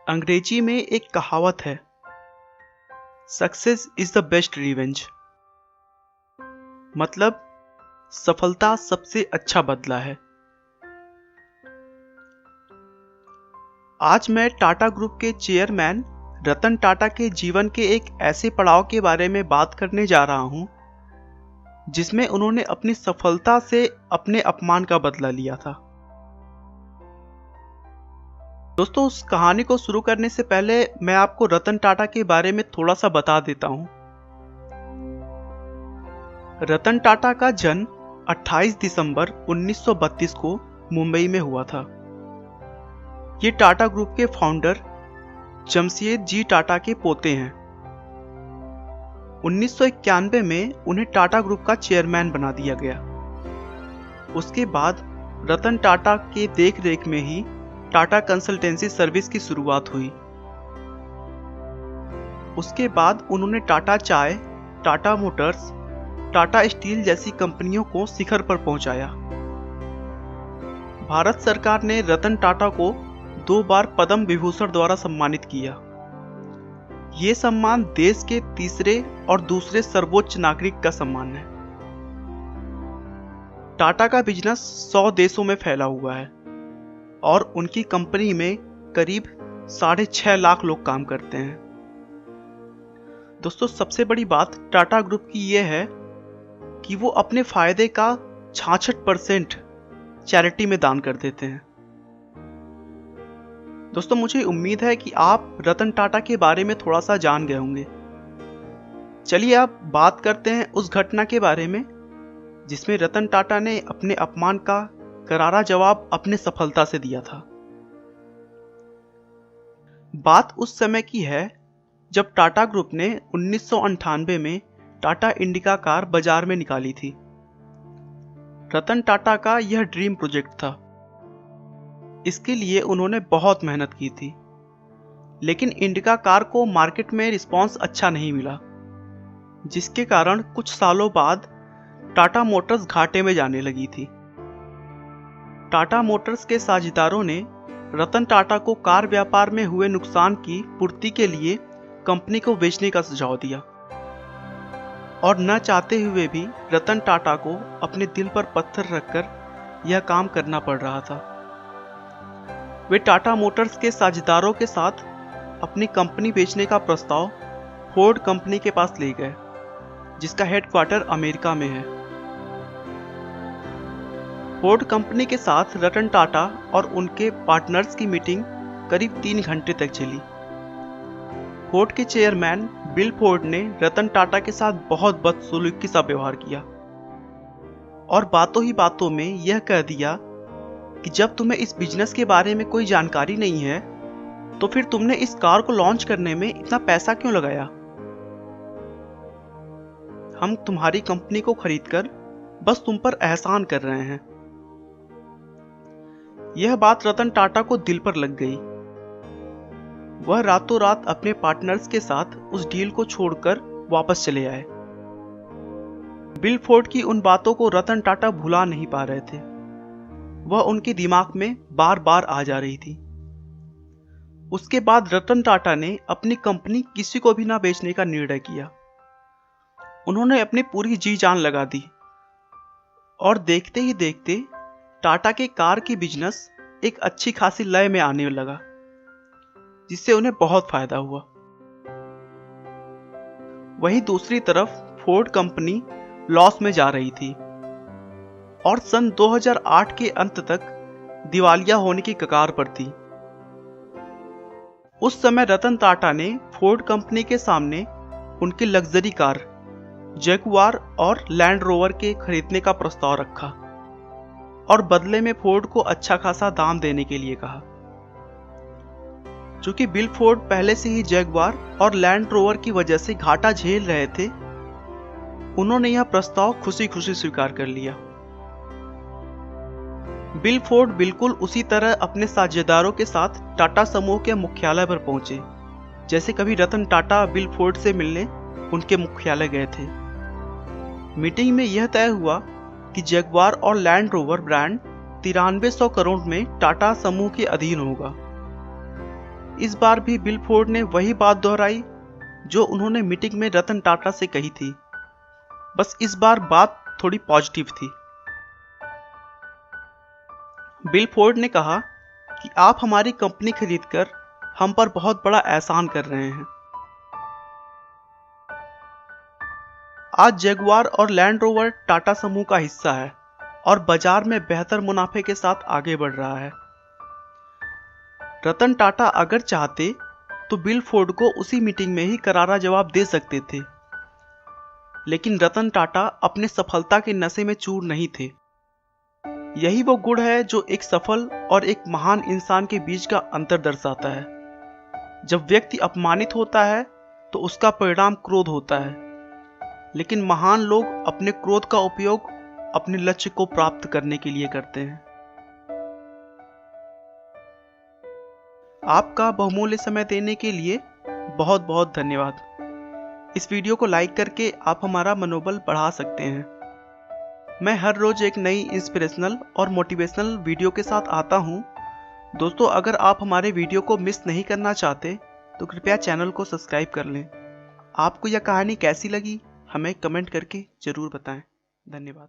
अंग्रेजी में एक कहावत है, success is the best revenge. मतलब सफलता सबसे अच्छा बदला है। आज मैं टाटा ग्रुप के चेयरमैन रतन टाटा के जीवन के एक ऐसे पड़ाव के बारे में बात करने जा रहा हूं, जिसमें उन्होंने अपनी सफलता से अपने अपमान का बदला लिया था। दोस्तों, उस कहानी को शुरू करने से पहले मैं आपको रतन टाटा के बारे में थोड़ा सा बता देता हूं। रतन टाटा का जन्म 28 दिसंबर 1932 को मुंबई में हुआ था। ये टाटा ग्रुप के फाउंडर जमशेद जी टाटा के पोते हैं। 1991 में उन्हें टाटा ग्रुप का चेयरमैन बना दिया गया। उसके बाद रतन टाटा के देखरेख में ही टाटा कंसल्टेंसी सर्विस की शुरुआत हुई। उसके बाद उन्होंने टाटा चाय, टाटा मोटर्स, टाटा स्टील जैसी कंपनियों को शिखर पर पहुंचाया। भारत सरकार ने रतन टाटा को 2 बार पद्म विभूषण द्वारा सम्मानित किया। ये सम्मान देश के तीसरे और दूसरे सर्वोच्च नागरिक का सम्मान है। टाटा का बिजनेस 100 देशों में फैला हुआ है और उनकी कंपनी में करीब 6.5 लाख लोग काम करते हैं। दोस्तों, सबसे बड़ी बात टाटा ग्रुप की यह है कि वो अपने फायदे का 66% चैरिटी में दान कर देते हैं। दोस्तों, मुझे उम्मीद है कि आप रतन टाटा के बारे में थोड़ा सा जान गए होंगे। चलिए अब बात करते हैं उस घटना के बारे में जिसमें रतन टाटा ने अपने अपमान का करारा जवाब अपने सफलता से दिया था। बात उस समय की है जब टाटा ग्रुप ने 1998 में टाटा इंडिका कार बाजार में निकाली थी। रतन टाटा का यह ड्रीम प्रोजेक्ट था। इसके लिए उन्होंने बहुत मेहनत की थी, लेकिन इंडिका कार को मार्केट में रिस्पांस अच्छा नहीं मिला, जिसके कारण कुछ सालों बाद टाटा मोटर्स घाटे में जाने लगी थी। टाटा मोटर्स के साझेदारों ने रतन टाटा को कार व्यापार में हुए नुकसान की पूर्ति के लिए कंपनी को बेचने का सुझाव दिया और न चाहते हुए भी रतन टाटा को अपने दिल पर पत्थर रखकर यह काम करना पड़ रहा था। वे टाटा मोटर्स के साझेदारों के साथ अपनी कंपनी बेचने का प्रस्ताव फोर्ड कंपनी के पास ले गए, जिसका हेडक्वार्टर अमेरिका में है। फोर्ड कंपनी के साथ रतन टाटा और उनके पार्टनर्स की मीटिंग करीब 3 घंटे तक चली। फोर्ड के चेयरमैन बिल फोर्ड ने रतन टाटा के साथ बहुत बदसलूकी सा व्यवहार किया और बातों ही बातों में यह कह दिया कि जब तुम्हें इस बिजनेस के बारे में कोई जानकारी नहीं है तो फिर तुमने इस कार को लॉन्च करने में इतना पैसा क्यों लगाया। हम तुम्हारी कंपनी को खरीदकर बस तुम पर एहसान कर रहे हैं। यह बात रतन टाटा को दिल पर लग गई। वह रातों रात अपने पार्टनर्स के साथ उस डील को छोड़कर वापस चले आए। बिल फोर्ड की उन बातों को रतन टाटा भुला नहीं पा रहे थे। वह उनके दिमाग में बार बार आ जा रही थी। उसके बाद रतन टाटा ने अपनी कंपनी किसी को भी ना बेचने का निर्णय किया। उन्होंने अपनी पूरी जी जान लगा दी और देखते ही देखते टाटा के कार की बिजनेस एक अच्छी खासी लय में आने लगा, जिससे उन्हें बहुत फायदा हुआ। वहीं दूसरी तरफ फोर्ड कंपनी लॉस में जा रही थी और सन 2008 के अंत तक दिवालिया होने की कगार पर थी। उस समय रतन टाटा ने फोर्ड कंपनी के सामने उनकी लग्जरी कार जगुआर और लैंड रोवर के खरीदने का प्रस्ताव रखा और बदले में फोर्ड को अच्छा खासा दाम देने के लिए कहा। चूंकि बिल फोर्ड पहले से ही जगुआर और लैंड रोवर की वजह से घाटा झेल रहे थे, उन्होंने यह प्रस्ताव खुशी खुशी स्वीकार कर लिया। बिल फोर्ड बिल्कुल उसी तरह अपने साझेदारों के साथ टाटा समूह के मुख्यालय पर पहुंचे, जैसे कभी रतन टाटा बिल फोर्ड से मिलने उनके मुख्यालय गए थे। मीटिंग में यह तय हुआ कि जगुआर और लैंड रोवर ब्रांड 9300 करोड़ में टाटा समूह के अधीन होगा। इस बार भी बिल फोर्ड ने वही बात दोहराई जो उन्होंने मीटिंग में रतन टाटा से कही थी, बस इस बार बात थोड़ी पॉजिटिव थी। बिल फोर्ड ने कहा कि आप हमारी कंपनी खरीदकर हम पर बहुत बड़ा एहसान कर रहे हैं। आज जगुआर और लैंड रोवर टाटा समूह का हिस्सा है और बाजार में बेहतर मुनाफे के साथ आगे बढ़ रहा है। रतन टाटा अगर चाहते तो बिल फोर्ड को उसी मीटिंग में ही करारा जवाब दे सकते थे, लेकिन रतन टाटा अपने सफलता के नशे में चूर नहीं थे। यही वो गुण है जो एक सफल और एक महान इंसान के बीच का अंतर दर्शाता है। जब व्यक्ति अपमानित होता है तो उसका परिणाम क्रोध होता है, लेकिन महान लोग अपने क्रोध का उपयोग अपने लक्ष्य को प्राप्त करने के लिए करते हैं। आपका बहुमूल्य समय देने के लिए बहुत बहुत धन्यवाद। इस वीडियो को लाइक करके आप हमारा मनोबल बढ़ा सकते हैं। मैं हर रोज एक नई इंस्पिरेशनल और मोटिवेशनल वीडियो के साथ आता हूं। दोस्तों, अगर आप हमारे वीडियो को मिस नहीं करना चाहते तो कृपया चैनल को सब्सक्राइब कर लें। आपको यह कहानी कैसी लगी हमें कमेंट करके जरूर बताएं। धन्यवाद।